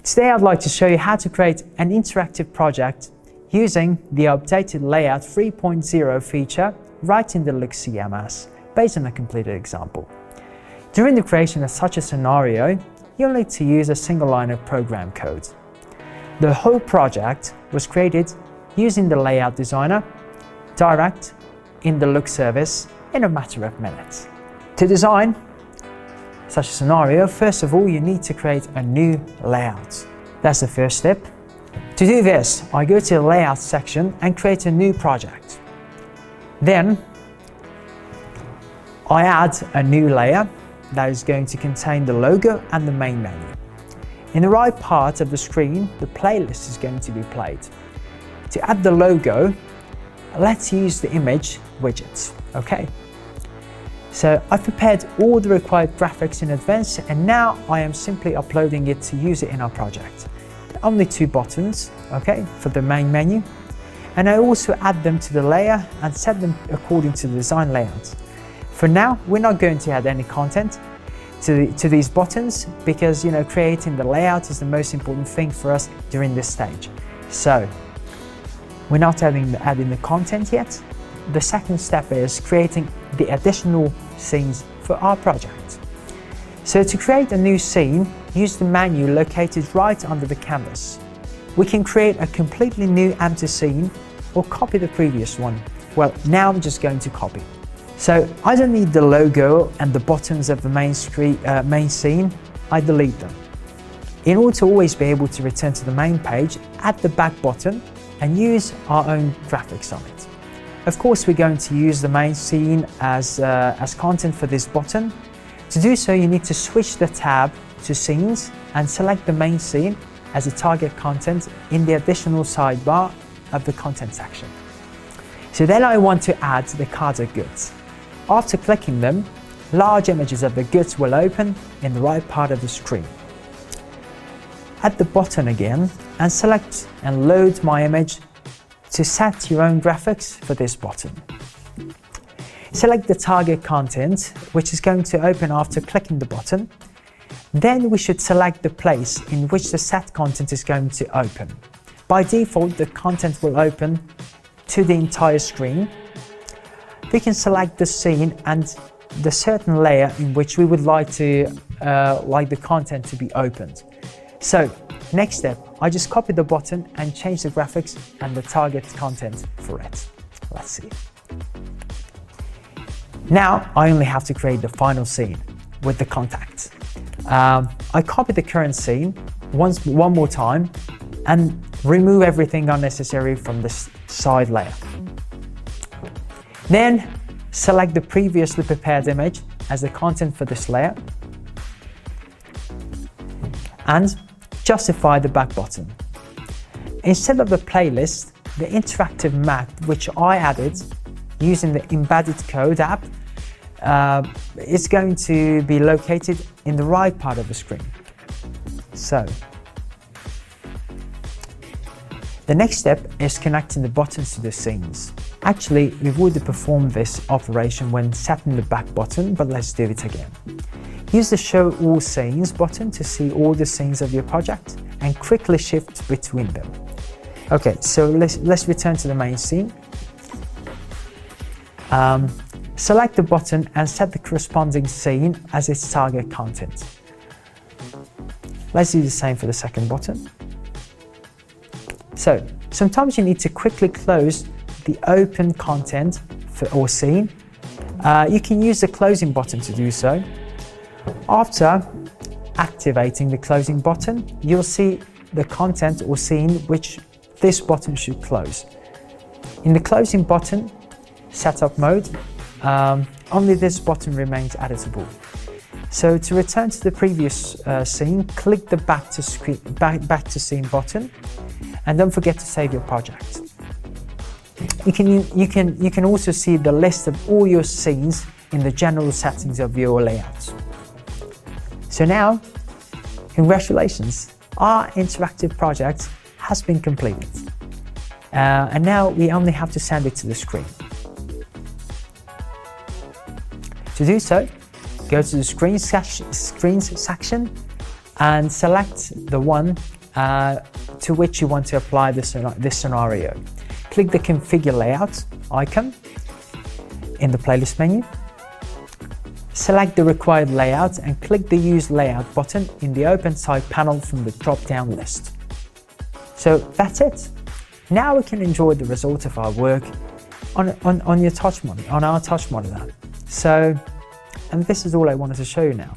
Today I'd like to show you how to create an interactive project using the updated Layout 3.0 feature right in the Look CMS based on a completed example. During the creation of such a scenario, you'll need to use a single line of program code. The whole project was created using the Layout Designer direct in the Look service in a matter of minutes. To design such a scenario, first of all, you need to create a new layout. That's the first step. To do this, I go to the Layout section and create a new project. Then, I add a new layer that is going to contain the logo and the main menu. In the right part of the screen, the playlist is going to be played. To add the logo, let's use the image widgets, okay? So I've prepared all the required graphics in advance and now I am simply uploading it to use it in our project. Only 2 buttons, okay, for the main menu. And I also add them to the layer and set them according to the design layout. For now, we're not going to add any content to these buttons because, creating the layout is the most important thing for us during this stage. So we're not adding the content yet. The second step is creating the additional scenes for our project. So to create a new scene, use the menu located right under the canvas. We can create a completely new empty scene or copy the previous one. Well, now I'm just going to copy. So I don't need the logo and the buttons of the main scene, I delete them. In order to always be able to return to the main page, add the back button and use our own graphics on it. Of course, we're going to use the main scene as content for this button. To do so, you need to switch the tab to Scenes and select the main scene as a target content in the additional sidebar of the content section. So then I want to add the cards of goods. After clicking them, large images of the goods will open in the right part of the screen. Add the button again and select and load my image to set your own graphics for this button. Select the target content, which is going to open after clicking the button. Then we should select the place in which the set content is going to open. By default, the content will open to the entire screen. We can select the scene and the certain layer in which we would like the content to be opened. So, next step, I just copy the button and change the graphics and the target content for it. Let's see. Now, I only have to create the final scene with the contacts. I copy the current scene one more time and remove everything unnecessary from the side layer. Then, select the previously prepared image as the content for this layer and justify the back button. Instead of the playlist, the interactive map which I added using the embedded code app is going to be located in the right part of the screen. So, the next step is connecting the buttons to the scenes. Actually, we've already performed this operation when setting the back button, but let's do it again. Use the Show All Scenes button to see all the scenes of your project and quickly shift between them. Okay, so let's return to the main scene. Select the button and set the corresponding scene as its target content. Let's do the same for the second button. So, sometimes you need to quickly close the open content or scene. You can use the closing button to do so. After activating the closing button, you'll see the content or scene which this button should close. In the closing button setup mode, only this button remains editable. So to return to the previous scene, click the back to scene button and don't forget to save your project. You can also see the list of all your scenes in the general settings of your layouts. So now, congratulations, our interactive project has been completed. And now we only have to send it to the screen. To do so, go to the Screens section and select the one to which you want to apply this scenario. Click the Configure Layout icon in the playlist menu. Select the required layout and click the Use Layout button in the Open side panel from the drop-down list. So that's it. Now we can enjoy the result of our work on our touch monitor. So, and this is all I wanted to show you now.